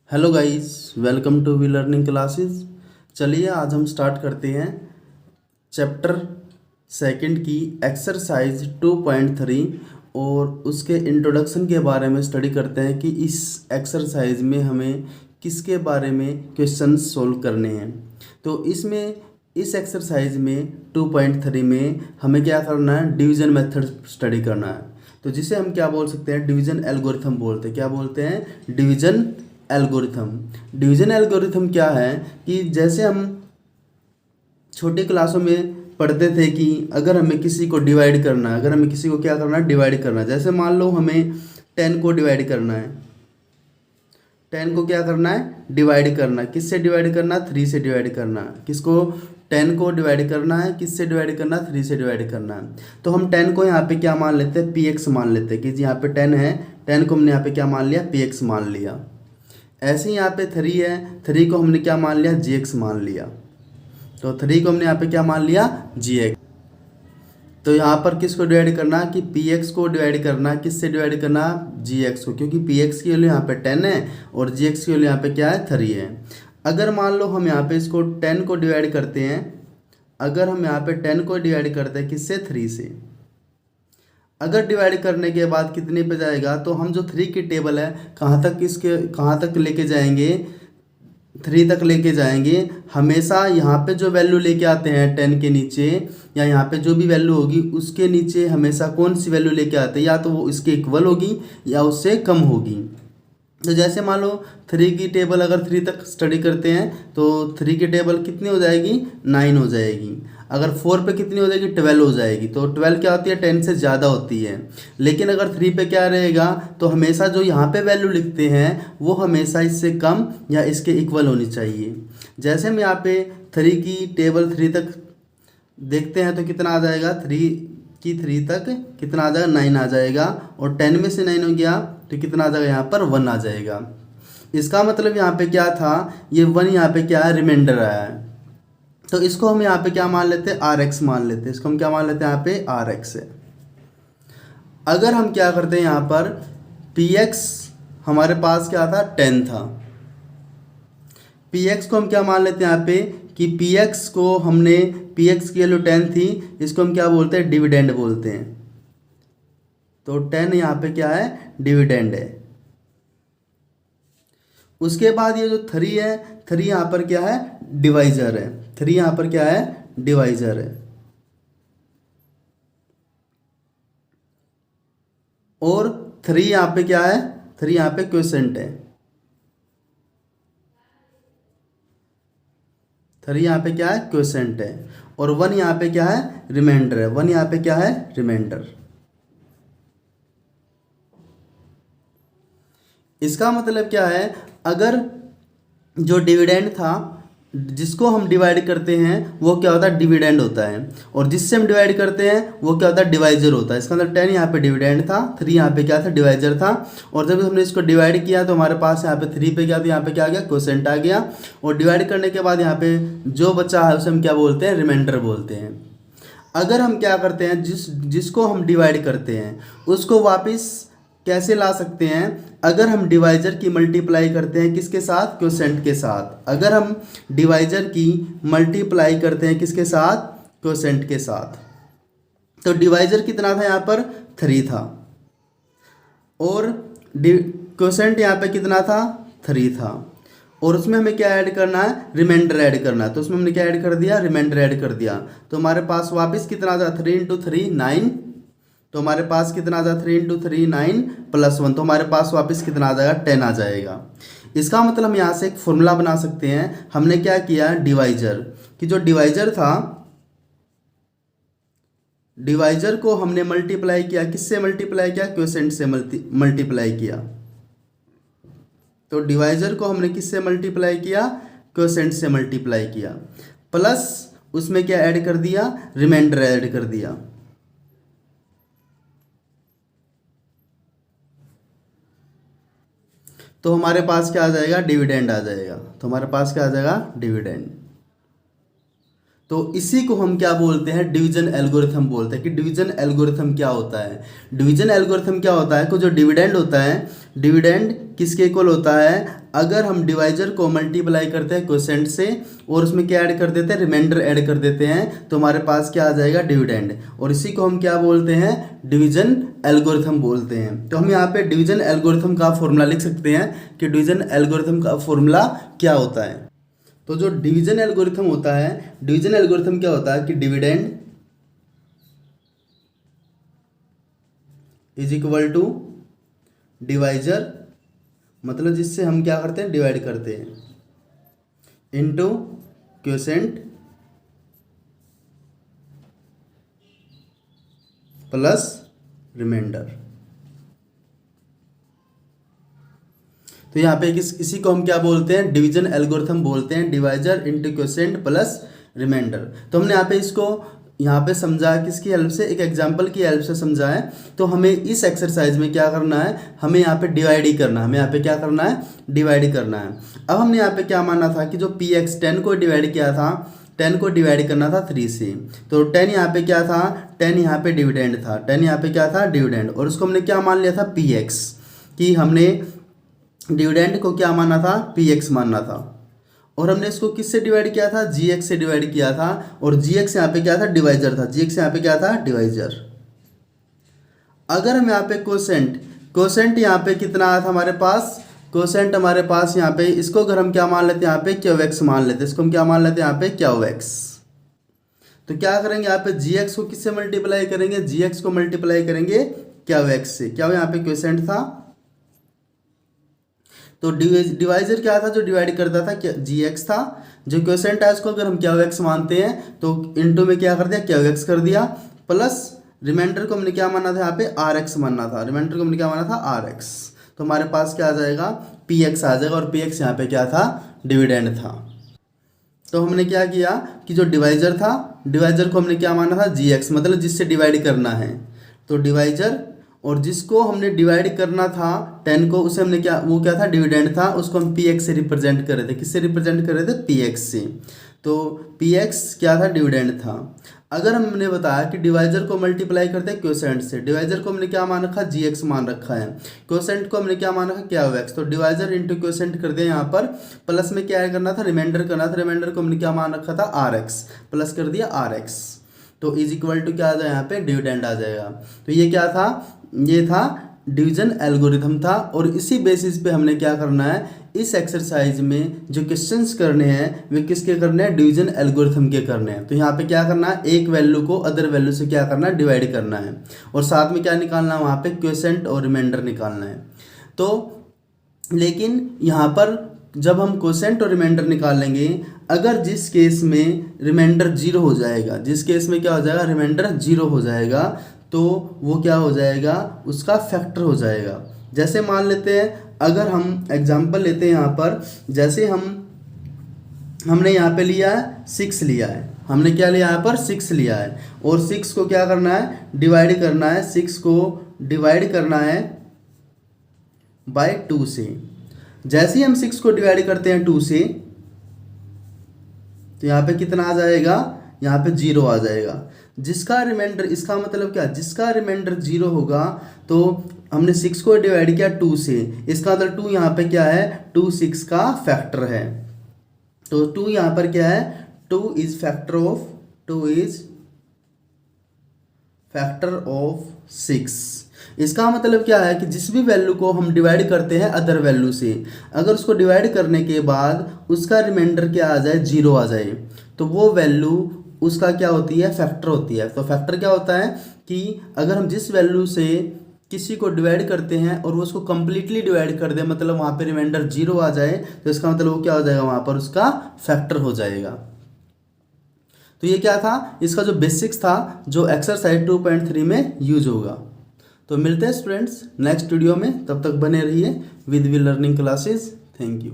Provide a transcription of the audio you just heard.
Hello guys, welcome to we learning classes. चलिए आज हम स्टार्ट करते हैं चैप्टर सेकंड की एक्सरसाइज 2.3 और उसके इंट्रोडक्शन के बारे में स्टडी करते हैं कि इस एक्सरसाइज में हमें किसके बारे में क्वेश्चंस सोल्व करने हैं। तो इसमें इस एक्सरसाइज में 2.3 में हमें क्या करना है, डिवीज़न मेथड स्टडी करना है। तो जिसे हम क्या बोल सकते हैं, डिवीज़न एल्गोरिथम बोलते हैं। क्या बोलते हैं? Division algorithm. डिवीज़न एल्गोरिथम क्या है कि जैसे हम छोटी क्लासों में पढ़ते थे कि अगर हमें किसी को डिवाइड करना है, अगर हमें किसी को क्या करना है, डिवाइड करना है। जैसे मान लो हमें 10 को डिवाइड करना है, 10 को क्या करना है, डिवाइड करना है। किससे डिवाइड करना है? 3 से डिवाइड करना है। किसको? 10 को डिवाइड करना है। किससे डिवाइड करना है? 3 से डिवाइड करना है। तो हम 10 को यहाँ पे क्या मान लेते हैं, px मान लेते हैं कि यहाँ पे 10 है, 10 को हमने यहाँ पे क्या मान लिया, px मान लिया। ऐसे ही यहाँ पे 3 है, 3 को हमने क्या मान लिया, gx मान लिया। तो 3 को हमने यहाँ पे क्या मान लिया, gx। तो यहाँ पर किसको डिवाइड करना कि px को डिवाइड करना, किससे डिवाइड करना, gx को, क्योंकि px की वैल्यू यहाँ पे 10 है और gx की वैल्यू यहाँ पे क्या है, 3 है। अगर मान लो हम यहाँ पे इसको 10 को डिवाइड करते हैं, अगर हम यहाँ पे 10 को डिवाइड करते हैं किससे, 3 से, अगर डिवाइड करने के बाद कितने पे जाएगा, तो हम जो 3 की टेबल है कहाँ तक लेके जाएंगे, 3 तक लेके जाएंगे। हमेशा यहाँ पे जो वैल्यू लेके आते हैं 10 के नीचे, या यहाँ पे जो भी वैल्यू होगी उसके नीचे हमेशा कौन सी वैल्यू लेके आते हैं, या तो वो इसके इक्वल होगी या उससे कम होगी। तो जैसे मान लो 3 की टेबल अगर 3 तक स्टडी करते हैं तो 3 की टेबल कितनी हो जाएगी, 9 हो जाएगी। अगर 4 पे कितनी हो जाएगी, 12 हो जाएगी। तो 12 क्या होती है, 10 से ज़्यादा होती है। लेकिन अगर 3 पे क्या रहेगा, तो हमेशा जो यहाँ पे वैल्यू लिखते हैं वो हमेशा इससे कम या इसके इक्वल होनी चाहिए। जैसे हम यहाँ पे 3 की टेबल 3 तक देखते हैं तो कितना आ जाएगा, 3 तक कितना आ जाएगा, 9 आ जाएगा। और 10 में से 9 हो गया तो कितना आ जाएगा, यहाँ पर 1 आ जाएगा। इसका मतलब यहाँ पे क्या था, ये 1 यहाँ पे क्या है, रिमाइंडर आया है। तो इसको हम यहाँ पे क्या मान लेते हैं, rx मान लेते हैं। इसको हम क्या मान लेते हैं, यहाँ पे rx है। अगर हम क्या करते हैं, यहाँ पर px हमारे पास क्या था, 10 था। px को हम क्या मान लेते हैं यहाँ पे कि px को हमने, px की वैल्यू 10 थी, इसको हम क्या बोलते हैं, डिविडेंड बोलते हैं। तो 10 यहाँ पे क्या है, डिविडेंड है। उसके बाद ये जो 3 है, 3 यहाँ पर क्या है, डिवाइजर है। 3 यहाँ पर क्या है, डिवाइजर है। और 3 यहाँ पे क्या है, 3 यहाँ पे क्वोशेंट है। 3 यहाँ पे क्या है, क्वोशेंट है। और 1 यहाँ पे क्या है, रिमाइंडर है। 1 यहाँ पे क्या है, रिमाइंडर। इसका मतलब क्या है, अगर जो डिविडेंड था जिसको हम डिवाइड करते हैं वो क्या होता है, डिविडेंड होता है। और जिससे हम डिवाइड करते हैं वो क्या होता है, डिवाइजर होता है। इसका मतलब 10 यहाँ पे डिविडेंड था, 3 यहाँ पे क्या था, डिवाइजर था। और जब हमने इसको डिवाइड किया तो हमारे पास यहाँ पे 3 पे क्या था, यहाँ पे क्या आ गया, क्वोशेंट आ गया। और डिवाइड करने के बाद यहाँ पे जो बचा है उसे हम क्या बोलते हैं, रिमाइंडर बोलते हैं। अगर हम क्या करते हैं, जिसको हम डिवाइड करते हैं उसको वापस कैसे ला सकते हैं, अगर हम डिवाइजर की मल्टीप्लाई करते हैं किसके साथ, क्वोशेंट के साथ। अगर हम डिवाइजर की मल्टीप्लाई करते हैं किसके साथ, क्वोशेंट के साथ। तो डिवाइजर कितना था, यहाँ पर 3 था। और क्वोशेंट यहाँ पे कितना था, 3 था। और उसमें हमें क्या ऐड करना है, रिमाइंडर ऐड करना है। तो उसमें हमने क्या ऐड कर दिया, रिमाइंडर ऐड कर दिया। तो हमारे पास वापस कितना आ जाता, 3 × 3 9। तो हमारे पास कितना आ जाएगा, 3 × 3 9 + 1। तो हमारे पास वापस कितना आ जाएगा, 10 आ जाएगा। इसका मतलब हम यहाँ से एक फॉर्मूला बना सकते हैं। हमने क्या किया, डिवाइजर कि जो डिवाइजर था, डिवाइजर को हमने मल्टीप्लाई किया, किससे मल्टीप्लाई किया, क्वोशेंट से मल्टीप्लाई किया। तो डिवाइजर को हमने किससे मल्टीप्लाई किया, क्वोशेंट से मल्टीप्लाई किया। प्लस उसमें क्या ऐड कर दिया, रिमाइंडर ऐड कर दिया। तो हमारे पास क्या आ जाएगा, डिविडेंड आ जाएगा। तो हमारे पास क्या आ जाएगा, डिविडेंड। तो इसी को हम क्या बोलते हैं, डिवीजन एल्गोरिथम बोलते हैं। कि डिवीजन एल्गोरिथम क्या होता है, डिवीजन एल्गोरिथम क्या होता है, को जो डिविडेंड होता है, डिविडेंड किसके इक्वल होता है, अगर हम डिवाइजर को मल्टीप्लाई करते हैं क्वोशेंट से और उसमें क्या ऐड कर देते हैं, रिमाइंडर ऐड कर देते हैं, तो हमारे पास क्या आ जाएगा, डिविडेंड। और इसी को हम क्या बोलते हैं, डिवीजन एल्गोरिथम बोलते हैं। तो हम यहाँ पे डिवीजन एल्गोरिथम का फॉर्मूला लिख सकते हैं कि डिवीजन एल्गोरिथम का फॉर्मूला क्या होता है। तो जो डिवीजन एल्गोरिथम होता है, डिवीजन एल्गोरिथम क्या होता है कि dividend is equal to divisor, मतलब जिससे हम क्या करते हैं, डिवाइड करते हैं, इनटू क्वोशेंट प्लस रिमाइंडर। तो यहाँ पे इसी को हम क्या बोलते हैं, डिवीजन एल्गोरिथम बोलते हैं, divisor into quotient plus remainder. तो हमने यहाँ पे इसको यहाँ पे समझा किसकी हेल्प से, एक एग्जांपल की हेल्प से समझा है। तो हमें इस एक्सरसाइज में क्या करना है, हमें यहाँ पे डिवाइड ही करना है, हमें यहाँ पे क्या करना है, डिवाइड ही करना है। अब हमने यहाँ पे क्या माना था कि जो पी एक्स 10 को डिवाइड किया था, 10 को डिवाइड करना था 3 से, तो 10 यहाँ पे क्या था, 10 यहाँ पे डिविडेंड था, 10 यहाँ पे क्या था, डिविडेंड। और उसको हमने क्या मान लिया था, पी एक्स, कि हमने डिविडेंड को क्या माना था, पी एक्स मानना था। और हमने इसको किससे डिवाइड किया था, जी एक्स से डिवाइड किया था। और जी एक्स यहाँ पे क्या था, डिवाइजर था, जी एक्स यहाँ पे क्या था, डिवाइजर। अगर हम यहाँ पे क्वोशेंट यहाँ पे कितना आया था हमारे पास, क्वोशेंट हमारे पास यहाँ पे, इसको अगर हम क्या मान लेते हैं, यहाँ पे क्यू एक्स मान लेते हैं, इसको हम क्या मान लेते हैं, यहाँ पे क्यू एक्स। तो क्या करेंगे, यहाँ पे जी एक्स को किससे मल्टीप्लाई करेंगे, जी एक्स को मल्टीप्लाई करेंगे क्यू एक्स से। क्या यहाँ पे क्वोशेंट था, तो डिवाइजर क्या था, जो डिवाइड करता था, जी एक्स था। जो क्वोशेंट है उसको अगर हम क्यू एक्स मानते हैं तो इनटू में क्या कर दिया, क्यू एक्स कर दिया, प्लस रिमाइंडर को हमने क्या माना था, यहाँ पे आर एक्स मानना था, रिमाइंडर को हमने क्या माना था, आर एक्स। तो हमारे पास क्या आ जाएगा, पी एक्स आ जाएगा। और पी एक्स यहाँ पे क्या था, डिविडेंड था। तो हमने क्या किया कि जो डिवाइजर था, डिवाइजर को हमने क्या माना था, जी एक्स, मतलब जिससे डिवाइड करना है। तो डिवाइजर, और जिसको हमने डिवाइड करना था 10 को, उसे हमने क्या, वो क्या था, डिविडेंड था, उसको हम पी एक्स से रिप्रेजेंट कर रहे थे। किससे रिप्रेजेंट कर रहे थे, पी एक्स से। तो पी एक्स क्या था, डिविडेंड था। अगर हमने बताया कि डिवाइजर को मल्टीप्लाई करते हैं क्वोशेंट से, डिवाइजर को हमने क्या मान रखा, जी एक्स मान रखा है, क्वोशेंट को हमने क्या मान रखा, क्या एक्स। तो डिवाइजर इंटू क्वोशेंट कर दिया यहाँ पर, प्लस में क्या करना था, रिमाइंडर करना था, रिमाइंडर को हमने क्या मान रखा था, आर एक्स, प्लस कर दिया आर एक्स। तो इज इक्वल टू क्या आ जाए, यहाँ पे डिविडेंड आ जाएगा। तो ये क्या था, ये था डिवीजन एल्गोरिथम था। और इसी बेसिस पे हमने क्या करना है, इस एक्सरसाइज में जो क्वेश्चंस करने हैं वे किसके करने हैं, डिवीजन एल्गोरिथम के करने हैं। तो यहाँ पे क्या करना है, एक वैल्यू को अदर वैल्यू से क्या करना है, डिवाइड करना है। और साथ में क्या निकालना है, वहाँ पे क्वोशेंट और रिमाइंडर निकालना है। तो लेकिन यहाँ पर जब हम क्वोशेंट और रिमाइंडर निकालेंगे, अगर जिस केस में रिमाइंडर 0 हो जाएगा, जिस केस में क्या हो जाएगा, रिमाइंडर 0 हो जाएगा, तो वो क्या हो जाएगा, उसका फैक्टर हो जाएगा। जैसे मान लेते हैं, अगर हम एग्जांपल लेते हैं यहाँ पर, जैसे हमने यहाँ पे लिया है 6 लिया है, हमने क्या लिया यहाँ पर 6 लिया है। और 6 को क्या करना है, डिवाइड करना है, 6 को डिवाइड करना है बाय 2 से। जैसे ही हम 6 को डिवाइड करते हैं 2 से, तो यहाँ पे कितना आ जाएगा, यहाँ पे 0 आ जाएगा। जिसका रिमाइंडर, इसका मतलब क्या, जिसका रिमाइंडर 0 होगा, तो हमने 6 को डिवाइड किया 2 से, इसका मतलब 2 यहाँ पे क्या है, 2 6 का फैक्टर है। तो 2 यहाँ पर क्या है, 2 इज फैक्टर ऑफ 6। इसका मतलब क्या है कि जिस भी वैल्यू को हम डिवाइड करते हैं अदर वैल्यू से, अगर उसको डिवाइड करने के बाद उसका रिमाइंडर क्या आ जाए, 0 आ जाए, तो वो वैल्यू उसका क्या होती है, फैक्टर होती है। तो फैक्टर क्या होता है कि अगर हम जिस वैल्यू से किसी को डिवाइड करते हैं और वो उसको कंप्लीटली डिवाइड कर दे, मतलब वहाँ पे रिमाइंडर 0 आ जाए, तो इसका मतलब वो क्या हो जाएगा, वहाँ पर उसका फैक्टर हो जाएगा। तो ये क्या था, इसका जो बेसिक्स था, जो एक्सरसाइज 2.3 में यूज होगा। तो मिलते हैं स्टूडेंट्स नेक्स्ट वीडियो में, तब तक बने रहिए with we learning classes. Thank you.